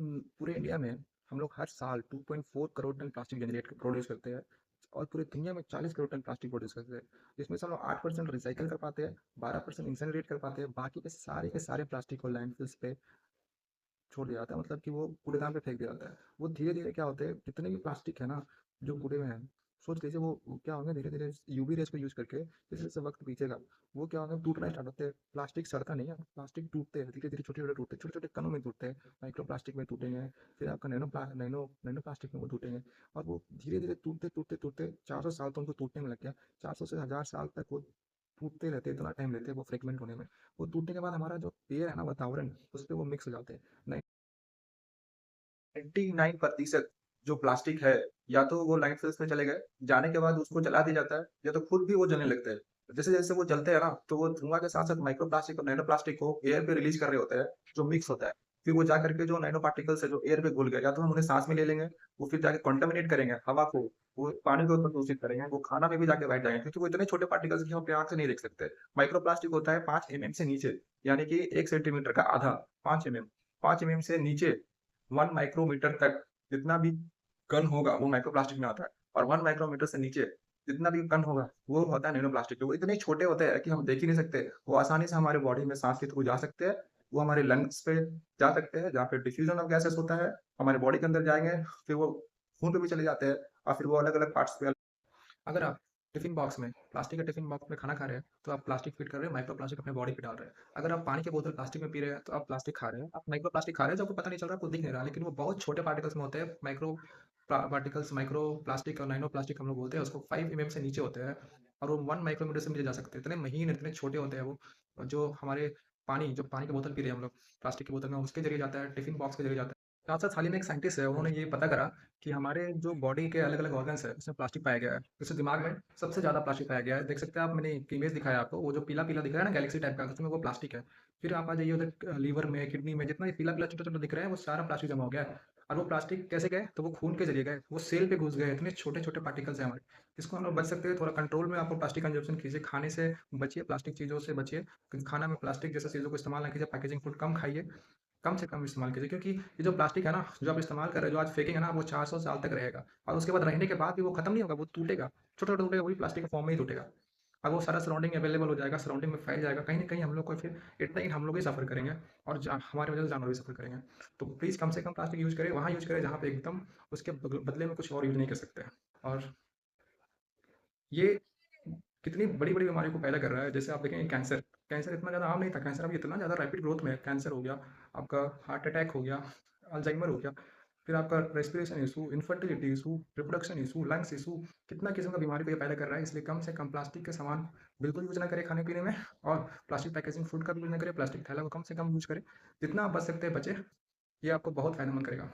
पूरे इंडिया में हम लोग हर साल 2.4 करोड़ टन प्लास्टिक प्रोड्यूस करते हैं और पूरी दुनिया में 40 करोड़ टन प्लास्टिक प्रोड्यूस करते हैं। जिसमें से हम लोग 8% रिसाइकिल कर पाते हैं, 12% इंसिनरेट कर पाते हैं, बाकी के सारे प्लास्टिक को लैंडफिल्स पे छोड़ दिया जाता है, मतलब कि वो कूड़ेदान पे फेंक दिया जाता है। वो धीरे धीरे क्या होते हैं, जितने भी प्लास्टिक है ना जो कूड़े में है, सोच लीजिए वो क्या होंगे, धीरे धीरे यूवी रेस को यूज करके जैसे जैसे वक्त बीतेगा वो क्या होंगे, टूटना स्टार्ट होते हैं। प्लास्टिक सड़ता नहीं है, प्लास्टिक टूटते हैं धीरे धीरे, छोटे छोटे टूटते हैं, छोटे छोटे कणों में टूटते हैं, माइक्रो प्लास्टिक में टूटेंगे, फिर आपका नैनो प्लास्टिक में वो टूटेंगे। और वो धीरे धीरे टूटते टूटते टूटते 400 साल तो उनको टूटने में लग गया। 400 से 1000 साल तक वो टूटते रहते हैं, इतना टाइम लेते हैं वो फ्रेगमेंट होने में। वो टूटने के बाद हमारा जो एयर है ना, वातावरण, उस पर वो मिक्स हो जाते हैं। 99% जो प्लास्टिक है, या तो वो लैंडफिल्स में चले गए, जाने के बाद उसको जला दिया जाता है, या तो खुद भी वो जलने लगते हैं। जैसे जैसे वो जलते हैं ना, तो वो धुआं के साथ साथ माइक्रो प्लास्टिक और नैनो प्लास्टिक को एयर पे रिलीज कर रहे होते हैं, जो मिक्स होता है। फिर वो जा करके जो नैनो पार्टिकल्स है जो एयर पे घुल गए, या तो हम उन्हें सांस में ले लेंगे, वो फिर जाके कॉन्टेमिनेट करेंगे हवा को, वो पानी को प्रदूषित करेंगे, वो खाना में भी जाके बैठ जाएंगे, क्योंकि वो इतने छोटे पार्टिकल्स की हम अपने आंख से नहीं देख सकते। माइक्रो प्लास्टिक होता है 5 mm से नीचे, यानी कि 1 सेंटीमीटर का आधा, 5 mm, 5 mm से नीचे 1 माइक्रोमीटर तक जितना भी कण होगा वो माइक्रोप्लास्टिक में आता है। और 1 माइक्रोमीटर से नीचे जितना भी कण होगा वो होता है नैनो प्लास्टिक। वो इतने छोटे होते हैं कि हम देख ही नहीं सकते। वो आसानी से हमारे बॉडी में सांस के थ्रू जा सकते हैं, वो हमारे लंग्स पे जा सकते हैं जहाँ पे डिफ्यूजन ऑफ गैसेस होता है, हमारे बॉडी के अंदर जाएंगे, फिर वो खून पे भी चले जाते हैं, और फिर वो अलग अलग पार्ट्स पे। अगर आप टिफ़िन बॉक्स में प्लास्टिक के टिफ़िन बॉक्स में खाना खा रहे हैं, तो आप प्लास्टिक फीड कर रहे हैं, माइक्रो प्लास्टिक अपने बॉडी पे डाल रहे हैं। अगर आप पानी की बोतल प्लास्टिक में पी रहे हैं, तो आप प्लास्टिक खा रहे हैं। आप माइक्रो प्लास्टिक खा रहे हैं जो आपको पता नहीं चल रहा, आपको दिख नहीं रहा, लेकिन वो बहुत छोटे पार्टिकल्स में होते हैं। पार्टिकल्स, माइक्रो प्लास्टिक और नैनो प्लास्टिक हम लोग बोलते हैं उसको, 5 mm से नीचे होते हैं, और वो 1 माइक्रोमीटर से नीचे जा सकते हैं। इतने महीन, इतने छोटे होते हैं वो, जो हमारे जो पानी की बोतल पी रहे हैं हम लोग प्लास्टिक की बोतल में, उसके जरिए जाता है, टिफिन बॉक्स के जरिए जाता है। साथ साथ हाल ही में एक साइंटिस्ट है, उन्होंने ये पता करा कि हमारे जो बॉडी के अलग अलग ऑर्गन्स है उसमें प्लास्टिक पाया गया है। जैसे दिमाग में सबसे ज़्यादा प्लास्टिक पाया गया है, देख सकते हैं आप, मैंने एक इमेज दिखाया आपको, वो जो पीला पीला दिख रहा है ना गैलेक्सी टाइप का, उसमें वो प्लास्टिक है। फिर आप आ जाइए उधर लीवर में, किडनी में, जितना भी पीला पीला छोटा छोटा दिख रहा है वो सारा प्लास्टिक जमा हो गया है। और वो प्लास्टिक कैसे गए, तो वो खून के जरिए गए, वो सेल पे घुस गए, इतने छोटे छोटे पार्टिकल्स हैं हमारे। इसको हम लोग बच सकते हैं थोड़ा कंट्रोल में। आपको प्लास्टिक कंजप्शन कीजिए, खाने से बचिए, प्लास्टिक चीज़ों से बचिए, क्योंकि खाना में प्लास्टिक जैसे चीज़ों को इस्तेमाल ना कीजिए, पैकेजिंग फूड कम खाइए, कम से कम इस्तेमाल कीजिए। क्योंकि ये जो प्लास्टिक है ना, जो आप इस्तेमाल कर रहे हैं, जो आज फेंकेंगे ना, वो 400 साल तक रहेगा, और उसके बाद रहने के बाद भी वो खत्म नहीं होगा, वो टूटेगा, छोटा-छोटा टूटेगा, वही प्लास्टिक के फॉर्म में ही टूटेगा। अब वो सारा सराउंडिंग अवेलेबल हो जाएगा, सराउंडिंग में फैल जाएगा, कहीं न कहीं हम लोग को फिर इतना ही हम लोग ही सफ़र करेंगे, और हमारी वजह से जानवर भी सफ़र करेंगे। तो प्लीज़ कम से कम प्लास्टिक यूज़ करें, वहाँ यूज़ करें जहाँ पे एकदम उसके बदले में कुछ और यूज़ नहीं कर सकते हैं। और ये कितनी बड़ी-बड़ी बीमारियों को पैदा कर रहा है। जैसे आप देखेंगे कैंसर, कैंसर इतना ज़्यादा आम नहीं था, कैंसर अभी इतना ज़्यादा रैपिड ग्रोथ में है। कैंसर हो गया, आपका हार्ट अटैक हो गया, अल्ज़ाइमर हो गया, फिर आपका respiration issue, infertility issue, reproduction issue, lungs issue, कितना किस्म का बीमारी को ये पैदा कर रहा है। इसलिए कम से कम प्लास्टिक के सामान बिल्कुल यूज़ ना करें खाने-पीने में, और प्लास्टिक पैकेजिंग फूड का भी यूज़ ना करें, प्लास्टिक थैला को कम से कम यूज़ करें। जितना आप बच सकते हैं बचें, ये आपको बहुत फ़ायदेमंद करेगा।